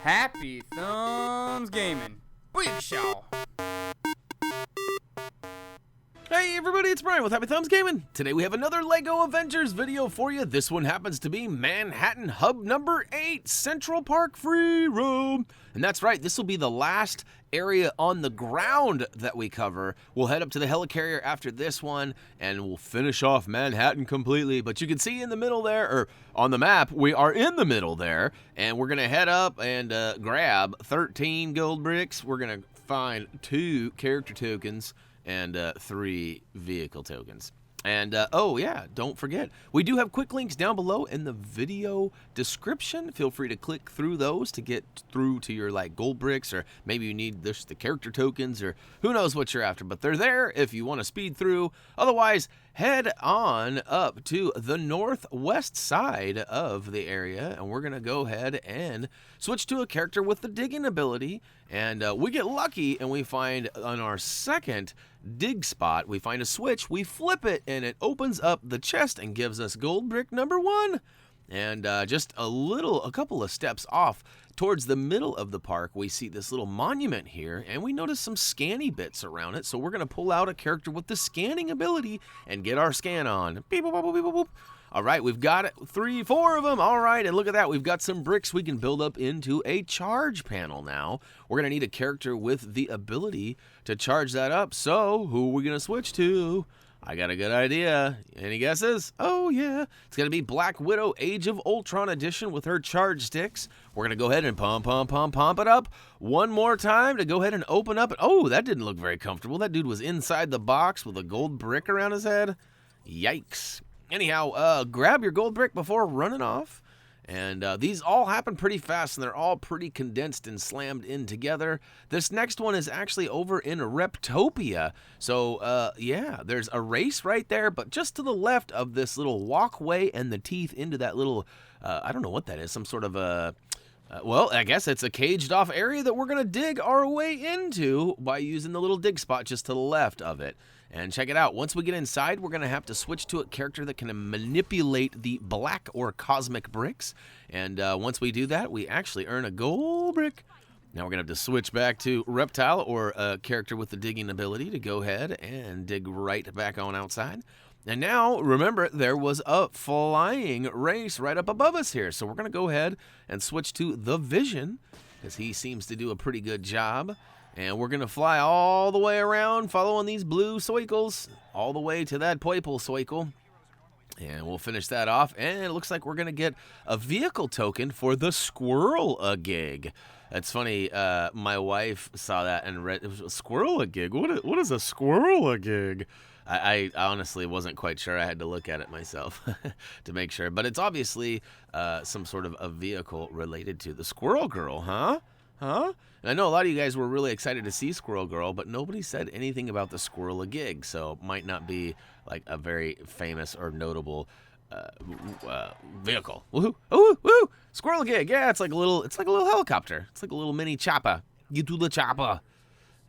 Happy Thumbs Gaming. Big show. Hey everybody, it's Brian with Happy Thumbs Gaming. Today we have another LEGO Avengers video for you. This one happens to be Manhattan Hub number 8, Central Park Free Roam. And that's right, this will be the last area on the ground that we cover. We'll head up to the helicarrier after this one, and we'll finish off Manhattan completely. But you can see in the middle there, or on the map, we are in the middle there, and we're gonna head up and grab 13 gold bricks. We're gonna find 2 character tokens and 3 vehicle tokens. And oh yeah, don't forget, we do have quick links down below in the video description. Feel free to click through those to get through to your gold bricks, or maybe you need the character tokens, or who knows what you're after, but they're there if you want to speed through. Otherwise, head on up to the northwest side of the area, and we're gonna go ahead and switch to a character with the digging ability. And we get lucky and we find on our second dig spot, we find a switch, we flip it, and it opens up the chest and gives us gold brick number 1. And just a couple of steps off towards the middle of the park, we see this little monument here, and we notice some scanny bits around it. So we're gonna pull out a character with the scanning ability and get our scan on. Beep, boop, boop, beep, boop, boop. All right, we've got it, 3, 4 of them. All right, and look at that. We've got some bricks we can build up into a charge panel now. We're going to need a character with the ability to charge that up. So who are we going to switch to? I got a good idea. Any guesses? Oh, yeah. It's going to be Black Widow Age of Ultron edition with her charge sticks. We're going to go ahead and pump it up one more time to go ahead and open up. Oh, that didn't look very comfortable. That dude was inside the box with a gold brick around his head. Yikes. Anyhow, grab your gold brick before running off. And these all happen pretty fast, and they're all pretty condensed and slammed in together. This next one is actually over in Reptopia. So, yeah, there's a race right there, but just to the left of this little walkway and the teeth into that little, I don't know what that is, some sort of a... well, I guess it's a caged-off area that we're going to dig our way into by using the little dig spot just to the left of it. And check it out. Once we get inside, we're going to have to switch to a character that can manipulate the black or cosmic bricks. And once we do that, we actually earn a gold brick. Now we're going to have to switch back to Reptile, or a character with the digging ability, to go ahead and dig right back on outside. And now, remember, there was a flying race right up above us here. So we're going to go ahead and switch to the Vision, because he seems to do a pretty good job. And we're going to fly all the way around, following these blue circles, all the way to that purple circle. And we'll finish that off. And it looks like we're going to get a vehicle token for the Squirrel-a-gig. That's funny. My wife saw that and read, it was a Squirrel-a-gig. What is a Squirrel-a-gig? I honestly wasn't quite sure. I had to look at it myself to make sure. But it's obviously some sort of a vehicle related to the Squirrel Girl, huh? And I know a lot of you guys were really excited to see Squirrel Girl, but nobody said anything about the Squirrel-a-gig, so it might not be like a very famous or notable vehicle. Woohoo! Oh, woo! Squirrel-a-gig. Yeah, it's like a little helicopter. It's like a little mini chopper. You do the chopper.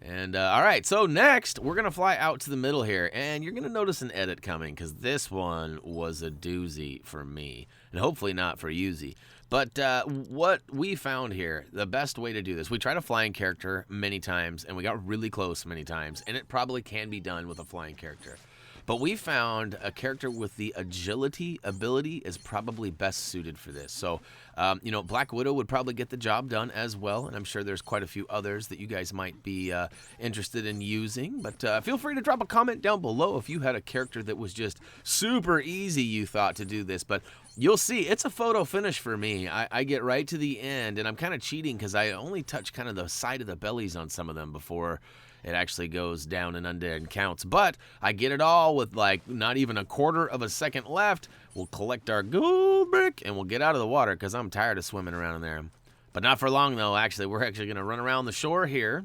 And all right, so next we're gonna fly out to the middle here, and you're gonna notice an edit coming, because this one was a doozy for me, and hopefully not for Yuzi. But what we found here, the best way to do this, we tried a flying character many times, and we got really close many times, and it probably can be done with a flying character. But we found a character with the agility ability is probably best suited for this. So, you know, Black Widow would probably get the job done as well, and I'm sure there's quite a few others that you guys might be interested in using. But feel free to drop a comment down below if you had a character that was just super easy you thought to do this. But you'll see, it's a photo finish for me. I get right to the end, and I'm kind of cheating because I only touch kind of the side of the bellies on some of them before it actually goes down and under and counts. But I get it all with like not even a quarter of a second left. We'll collect our gold brick and we'll get out of the water because I'm tired of swimming around in there. But not for long though. Actually, we're actually going to run around the shore here.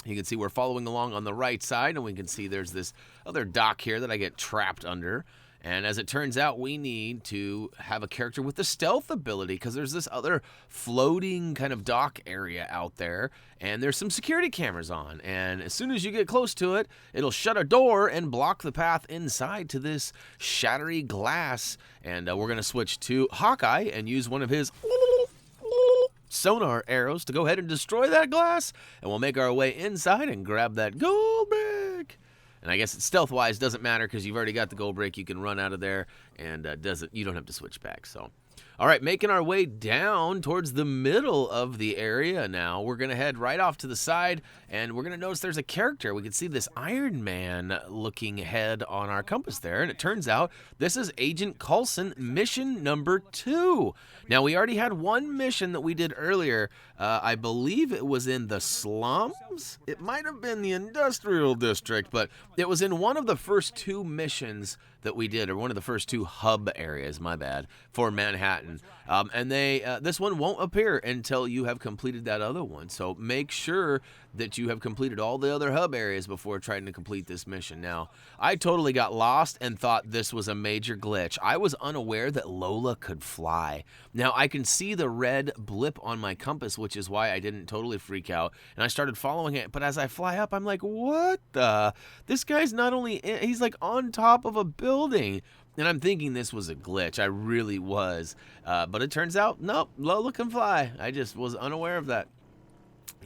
You can see we're following along on the right side, and we can see there's this other dock here that I get trapped under. And as it turns out, we need to have a character with the stealth ability, because there's this other floating kind of dock area out there, and there's some security cameras on. And as soon as you get close to it, it'll shut a door and block the path inside to this shattery glass. And we're going to switch to Hawkeye and use one of his sonar arrows to go ahead and destroy that glass, and we'll make our way inside and grab that gold brick. And I guess it's stealth-wise doesn't matter because you've already got the gold brick. You can run out of there, and you don't have to switch back. So, all right, making our way down towards the middle of the area now. We're going to head right off to the side, and we're going to notice there's a character. We can see this Iron Man-looking head on our compass there, and it turns out this is Agent Coulson mission number 2. Now, we already had one mission that we did earlier. I believe it was in the slums. It might have been the industrial district, but it was in one of the first 2 missions that we did, or one of the first 2 hub areas, my bad, for Manhattan. And this one won't appear until you have completed that other one. So make sure that you have completed all the other hub areas before trying to complete this mission. Now, I totally got lost and thought this was a major glitch. I was unaware that Lola could fly. Now, I can see the red blip on my compass, which is why I didn't totally freak out. And I started following it, but as I fly up, I'm like, what the? This guy's not only, he's like on top of a building. And I'm thinking this was a glitch. I really was. But it turns out, nope, Lola can fly. I just was unaware of that.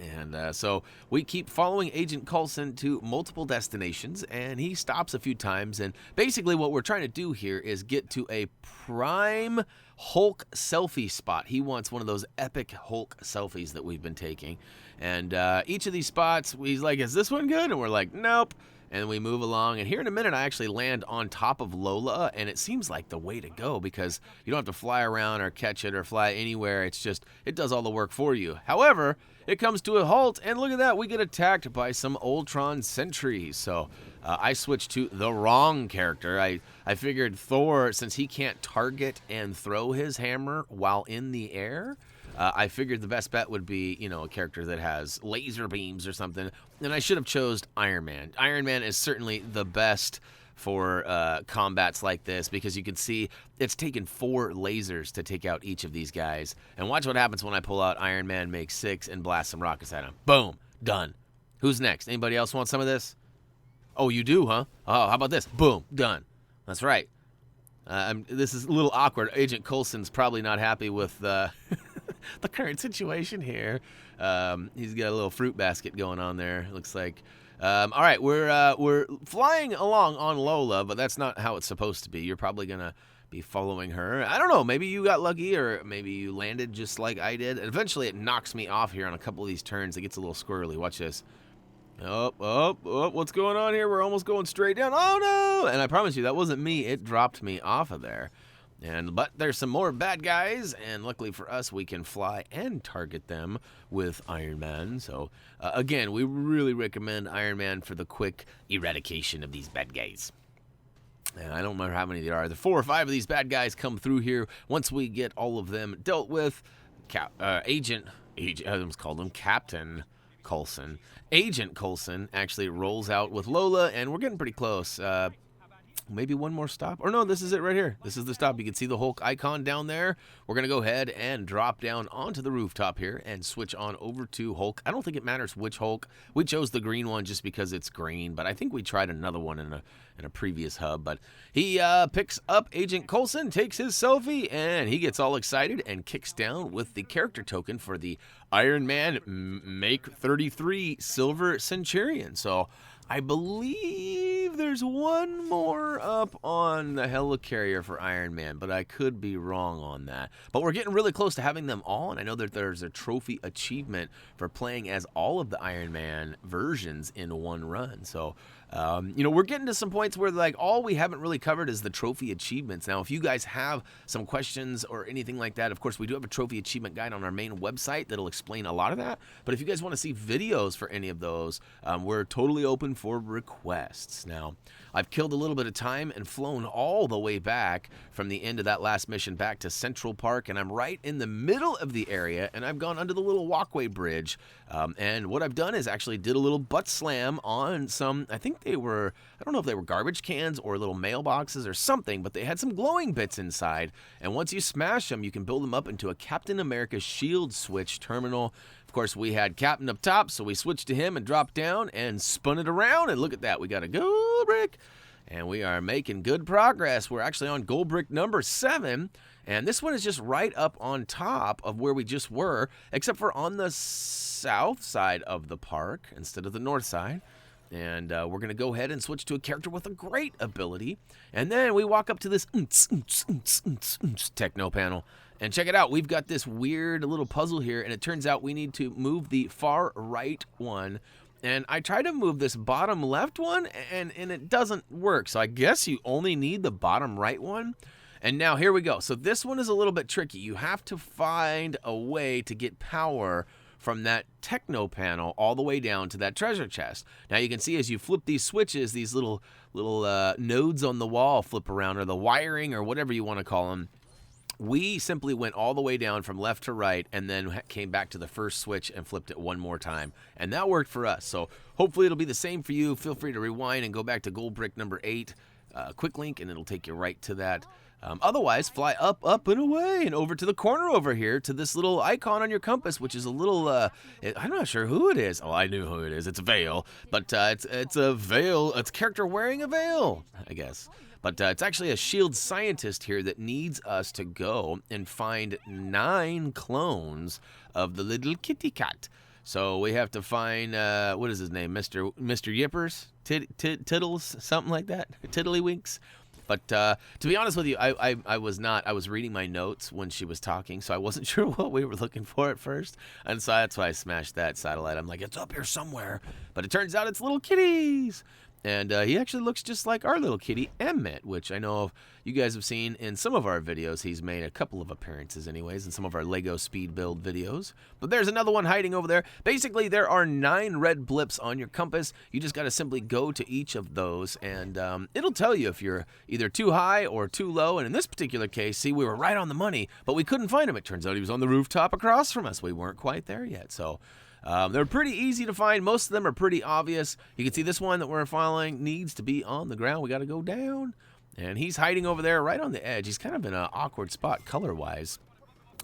And so we keep following Agent Coulson to multiple destinations, and he stops a few times. And basically what we're trying to do here is get to a prime Hulk selfie spot. He wants one of those epic Hulk selfies that we've been taking. And each of these spots, he's like, is this one good? And we're like, nope. And we move along, and here in a minute I actually land on top of Lola, and it seems like the way to go because you don't have to fly around or catch it or fly anywhere. It's just, it does all the work for you. However, it comes to a halt, and look at that, we get attacked by some Ultron sentries. So I switched to the wrong character. I figured Thor, since he can't target and throw his hammer while in the air, I figured the best bet would be, you know, a character that has laser beams or something, and I should have chose Iron Man. Iron Man is certainly the best for combats like this because you can see it's taken 4 lasers to take out each of these guys. And watch what happens when I pull out Iron Man, make 6, and blast some rockets at him. Boom. Done. Who's next? Anybody else want some of this? Oh, you do, huh? Oh, how about this? Boom. Done. That's right. This is a little awkward. Agent Coulson's probably not happy with the current situation here. He's got a little fruit basket going on there, looks like. All right, we're flying along on Lola, but that's not how it's supposed to be. You're probably going to be following her. I don't know, maybe you got lucky or maybe you landed just like I did. And eventually it knocks me off here on a couple of these turns. It gets a little squirrely. Watch this. Oh, what's going on here? We're almost going straight down. Oh, no! And I promise you, that wasn't me. It dropped me off of there. But there's some more bad guys, and luckily for us, we can fly and target them with Iron Man. So, again, we really recommend Iron Man for the quick eradication of these bad guys. And I don't remember how many there are. The 4 or 5 of these bad guys come through here. Once we get all of them dealt with, Captain Coulson. Agent Coulson actually rolls out with Lola, and we're getting pretty close. Maybe one more stop. Or no, this is it right here. This is the stop. You can see the Hulk icon down there. We're going to go ahead and drop down onto the rooftop here and switch on over to Hulk. I don't think it matters which Hulk. We chose the green one just because it's green, but I think we tried another one in a previous hub. But he picks up Agent Coulson, takes his selfie, and he gets all excited and kicks down with the character token for the Iron Man Make 33 Silver Centurion. So I believe there's one more up on the helicarrier for Iron Man, but I could be wrong on that. But we're getting really close to having them all, and I know that there's a trophy achievement for playing as all of the Iron Man versions in one run. So, we're getting to some points where, like, all we haven't really covered is the trophy achievements. Now, if you guys have some questions or anything like that, of course, we do have a trophy achievement guide on our main website that'll explain a lot of that. But if you guys want to see videos for any of those, we're totally open for requests. Now, I've killed a little bit of time and flown all the way back from the end of that last mission back to Central Park, and I'm right in the middle of the area, and I've gone under the little walkway bridge, and what I've done is actually did a little butt slam on some, I think they were, I don't know if they were garbage cans or little mailboxes or something, but they had some glowing bits inside, and once you smash them, you can build them up into a Captain America shield switch terminal. Of course, we had Captain up top, so we switched to him and dropped down and spun it around, and look at that, we got a gold brick, and we are making good progress. We're actually on gold brick number 7, And this one is just right up on top of where we just were, except for on the south side of the park instead of the north side. And we're going to go ahead and switch to a character with a great ability. And then we walk up to this techno panel. And check it out. We've got this weird little puzzle here. And it turns out we need to move the far right one. And I try to move this bottom left one, and it doesn't work. So I guess you only need the bottom right one. And now here we go. So this one is a little bit tricky. You have to find a way to get power from that techno panel all the way down to that treasure chest. Now you can see as you flip these switches, these little nodes on the wall flip around, or the wiring, or whatever you want to call them. We simply went all the way down from left to right and then came back to the first switch and flipped it one more time. And that worked for us. So hopefully it'll be the same for you. Feel free to rewind and go back to gold brick number 8, quick link, and it'll take you right to that. Otherwise, fly up, and away, and over to the corner over here to this little icon on your compass, which is a little, I'm not sure who it is. Oh, I knew who it is. It's a veil, but it's a veil. It's a character wearing a veil, I guess. But it's actually a shield scientist here that needs us to go and find 9 clones of the little kitty cat. So we have to find, what is his name, Mr. Yippers? Tiddles, something like that? Tiddlywinks? But to be honest with you, I was reading my notes when she was talking, so I wasn't sure what we were looking for at first. And so that's why I smashed that satellite. I'm like, it's up here somewhere. But it turns out it's little kitties. And he actually looks just like our little kitty, Emmett, which I know you guys have seen in some of our videos. He's made a couple of appearances anyways in some of our Lego speed build videos. But there's another one hiding over there. Basically, there are 9 red blips on your compass. You just got to simply go to each of those, and it'll tell you if you're either too high or too low. And in this particular case, see, we were right on the money, but we couldn't find him. It turns out he was on the rooftop across from us. We weren't quite there yet, so... they're pretty easy to find. Most of them are pretty obvious. You can see this one that we're following needs to be on the ground. We got to go down. And he's hiding over there right on the edge. He's kind of in an awkward spot color-wise.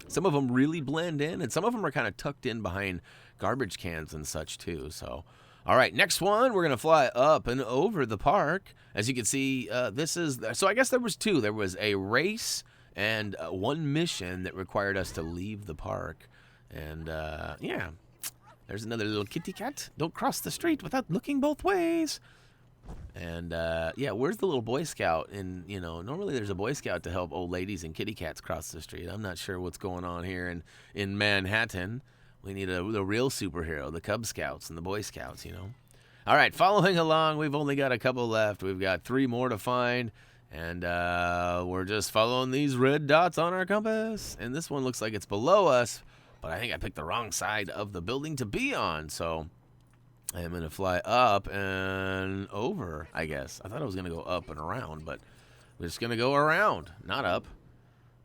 Some of them really blend in, and some of them are kind of tucked in behind garbage cans and such too. So, all right, next one, we're going to fly up and over the park. As you can see, this is... So I guess there was 2. There was a race and one mission that required us to leave the park. And, yeah... There's another little kitty cat. Don't cross the street without looking both ways. And, yeah, where's the little Boy Scout? And, you know, normally there's a Boy Scout to help old ladies and kitty cats cross the street. I'm not sure what's going on here in Manhattan. We need the real superhero, the Cub Scouts and the Boy Scouts, you know. All right, following along, we've only got a couple left. We've got 3 more to find. And we're just following these red dots on our compass. And this one looks like it's below us. But I think I picked the wrong side of the building to be on, so I am going to fly up and over, I guess. I thought I was going to go up and around, but we're just going to go around, not up.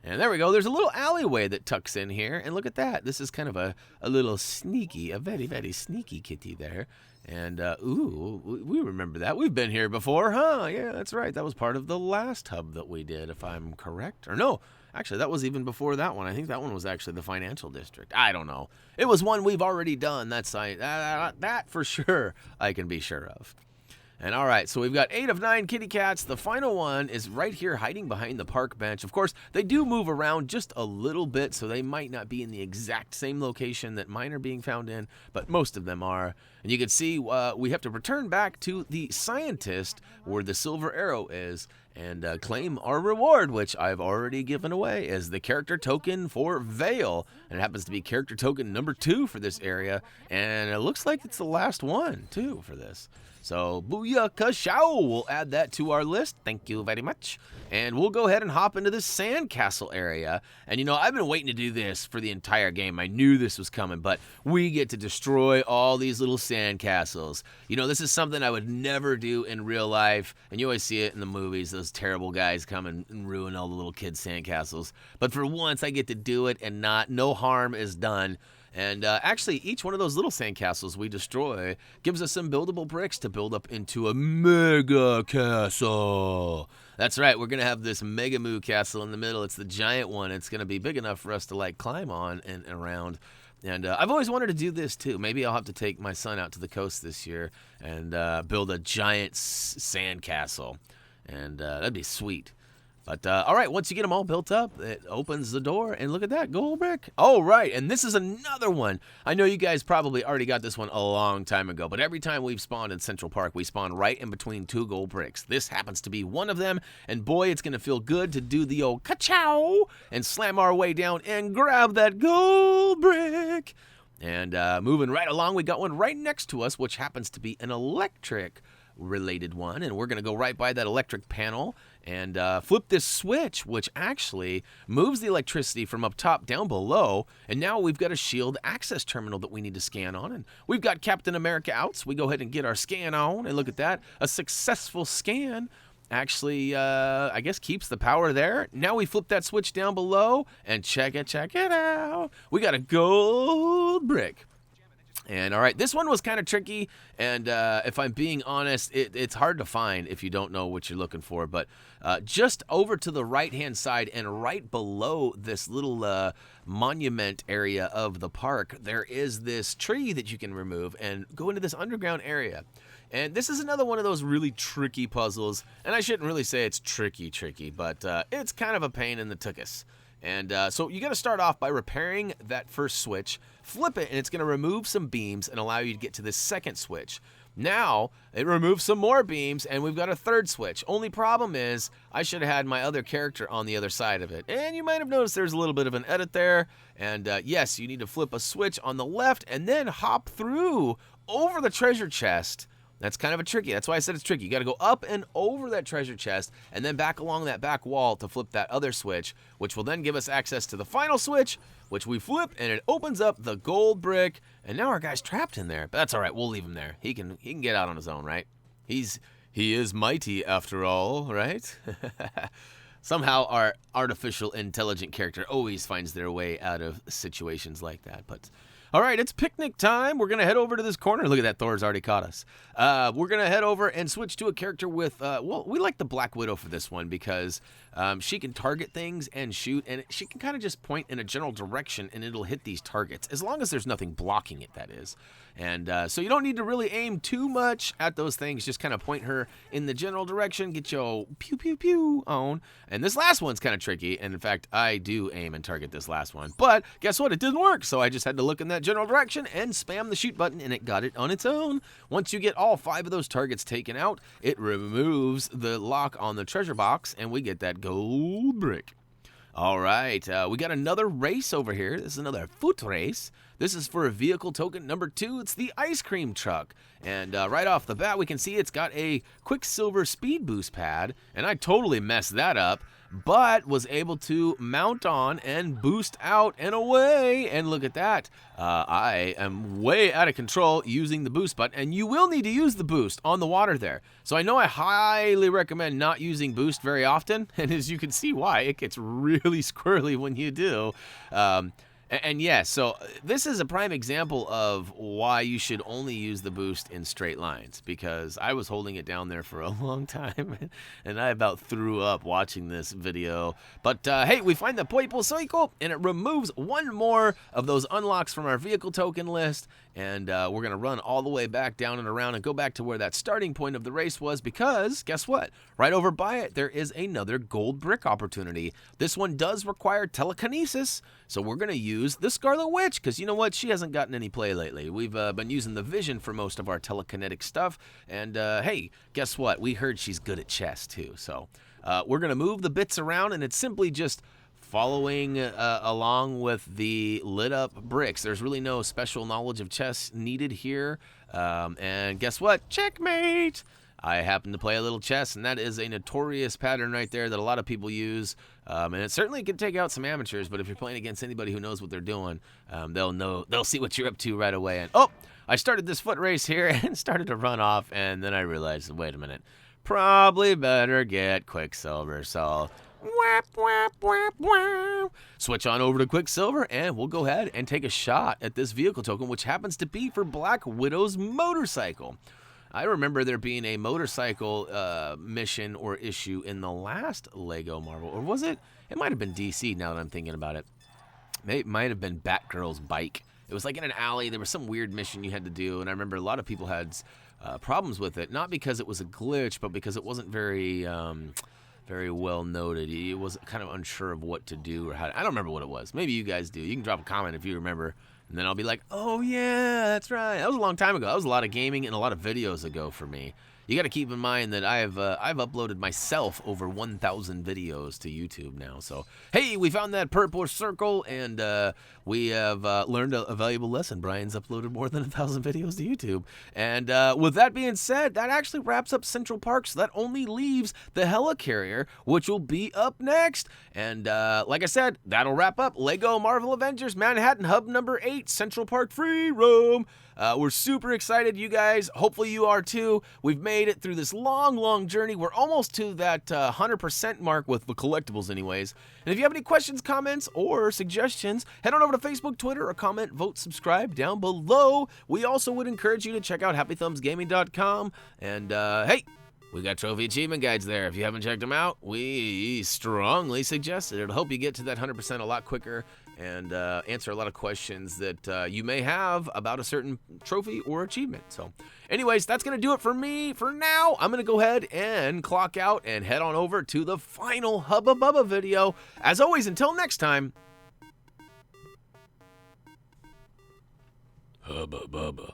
And there we go. There's a little alleyway that tucks in here, and look at that. This is kind of a little sneaky, a very, very sneaky kitty there. And, ooh, we remember that. We've been here before, huh? Yeah, that's right. That was part of the last hub that we did, if I'm correct. Or no. Actually, that was even before that one. I think that one was actually the financial district. I don't know. It was one we've already done. That for sure I can be sure of. And all right, so we've got 8 of 9 kitty cats. The final one is right here hiding behind the park bench. Of course, they do move around just a little bit, so they might not be in the exact same location that mine are being found in, but most of them are. And you can see we have to return back to the scientist where the silver arrow is and claim our reward, which I've already given away as the character token for Veil. And it happens to be character token number 2 for this area, and it looks like it's the last one, too, for this. So, booyaka shao! We'll add that to our list. Thank you very much. And we'll go ahead and hop into this sandcastle area. And, you know, I've been waiting to do this for the entire game. I knew this was coming, but we get to destroy all these little sandcastles. You know, this is something I would never do in real life. And you always see it in the movies. Those terrible guys come and ruin all the little kids' sandcastles. But for once, I get to do it and no harm is done. And actually, each one of those little sandcastles we destroy gives us some buildable bricks to build up into a mega castle. That's right, we're going to have this mega moo castle in the middle. It's the giant one. It's going to be big enough for us to, like, climb on and around. And I've always wanted to do this, too. Maybe I'll have to take my son out to the coast this year and build a giant sandcastle. And that'd be sweet. But, all right, once you get them all built up, it opens the door, and look at that, gold brick. Oh, right, and this is another one. I know you guys probably already got this one a long time ago, but every time we've spawned in Central Park, we spawn right in between 2 gold bricks. This happens to be one of them, and boy, it's going to feel good to do the old ka-chow and slam our way down and grab that gold brick. And moving right along, we got one right next to us, which happens to be an electric related one, and we're going to go right by that electric panel and flip this switch, which actually moves the electricity from up top down below, and now we've got a shield access terminal that we need to scan on, and we've got Captain America out, so we go ahead and get our scan on, and look at that, a successful scan actually, I guess, keeps the power there. Now we flip that switch down below, and check it out. We got a gold brick. And all right, this one was kind of tricky, and if I'm being honest, it's hard to find if you don't know what you're looking for. But just over to the right-hand side and right below this little monument area of the park, there is this tree that you can remove and go into this underground area. And this is another one of those really tricky puzzles, and I shouldn't really say it's tricky, but it's kind of a pain in the tuchus. And so you got to start off by repairing that first switch, flip it, and it's going to remove some beams and allow you to get to this second switch. Now, it removes some more beams, and we've got a third switch. Only problem is, I should have had my other character on the other side of it. And you might have noticed there's a little bit of an edit there. And yes, you need to flip a switch on the left and then hop through over the treasure chest. That's kind of a tricky. That's why I said it's tricky. You got to go up and over that treasure chest and then back along that back wall to flip that other switch, which will then give us access to the final switch, which we flip, and it opens up the gold brick. And now our guy's trapped in there. But that's all right. We'll leave him there. He can get out on his own, right? He is mighty after all, right? Somehow our artificial intelligent character always finds their way out of situations like that. But all right, it's picnic time. We're going to head over to this corner. Look at that, Thor's already caught us. We're going to head over and switch to a character with, well, we like the Black Widow for this one because she can target things and shoot, and she can kind of just point in a general direction, and it'll hit these targets, as long as there's nothing blocking it, that is. And so you don't need to really aim too much at those things. Just kind of point her in the general direction, get your pew, pew, pew on. And this last one's kind of tricky, and in fact, I do aim and target this last one. But guess what? It didn't work, so I just had to look in that general direction and spam the shoot button, and it got it on its own. Once you get all 5 of those targets taken out, it removes the lock on the treasure box, and we get that gold brick. All right, we got another race over here. This is another foot race. This is for a vehicle token number 2. It's the ice cream truck. And right off the bat, we can see it's got a Quicksilver speed boost pad. And I totally messed that up, but was able to mount on and boost out and away. And look at that. I am way out of control using the boost button. And you will need to use the boost on the water there. So I know I highly recommend not using boost very often. And as you can see why, it gets really squirrely when you do. And yes, so this is a prime example of why you should only use the boost in straight lines, because I was holding it down there for a long time, and I about threw up watching this video. But hey, we find the purple cycle, and it removes one more of those unlocks from our vehicle token list, and we're going to run all the way back down and around and go back to where that starting point of the race was, because guess what? Right over by it, there is another gold brick opportunity. This one does require telekinesis, so we're going to use the Scarlet Witch, because you know what? She hasn't gotten any play lately. We've been using the Vision for most of our telekinetic stuff, and hey, guess what? We heard she's good at chess too, so we're going to move the bits around, and it's simply just following along with the lit up bricks. There's really no special knowledge of chess needed here, and guess what? Checkmate! I happen to play a little chess, and that is a notorious pattern right there that a lot of people use, and it certainly can take out some amateurs, but if you're playing against anybody who knows what they're doing, they'll see what you're up to right away. And oh, I started this foot race here and started to run off, and then I realized, wait a minute, probably better get Quicksilver, so whap, whap, whap, whap. Switch on over to Quicksilver, and we'll go ahead and take a shot at this vehicle token, which happens to be for Black Widow's motorcycle. I remember there being a motorcycle mission or issue in the last Lego Marvel, or was it? It might have been DC now that I'm thinking about it. It might have been Batgirl's bike. It was like in an alley. There was some weird mission you had to do, and I remember a lot of people had problems with it, not because it was a glitch, but because it wasn't very Very well noted. He was kind of unsure of what to do or how to, I don't remember what it was. Maybe you guys do. You can drop a comment if you remember, and then I'll be like, oh yeah, that's right. That was a long time ago. That was a lot of gaming and a lot of videos ago for me. You got to keep in mind that I've uploaded myself over 1,000 videos to YouTube now. So, hey, we found that purple circle, and we have learned a valuable lesson. Brian's uploaded more than 1,000 videos to YouTube. And with that being said, that actually wraps up Central Park, so that only leaves the Helicarrier, which will be up next. And like I said, that'll wrap up LEGO Marvel Avengers Manhattan Hub number 8, Central Park Free Roam. We're super excited, you guys. Hopefully you are too. We've made it through this long journey. We're almost to that 100% mark with the collectibles anyways. And if you have any questions, comments, or suggestions, head on over to Facebook, Twitter, or comment, vote, subscribe down below. We also would encourage you to check out HappyThumbsGaming.com. And hey, we got trophy achievement guides there. If you haven't checked them out, we strongly suggest it. It'll help you get to that 100% a lot quicker and answer a lot of questions that you may have about a certain trophy or achievement. So anyways, that's going to do it for me for now. I'm going to go ahead and clock out and head on over to the final Hubba Bubba video. As always, until next time, Hubba Bubba.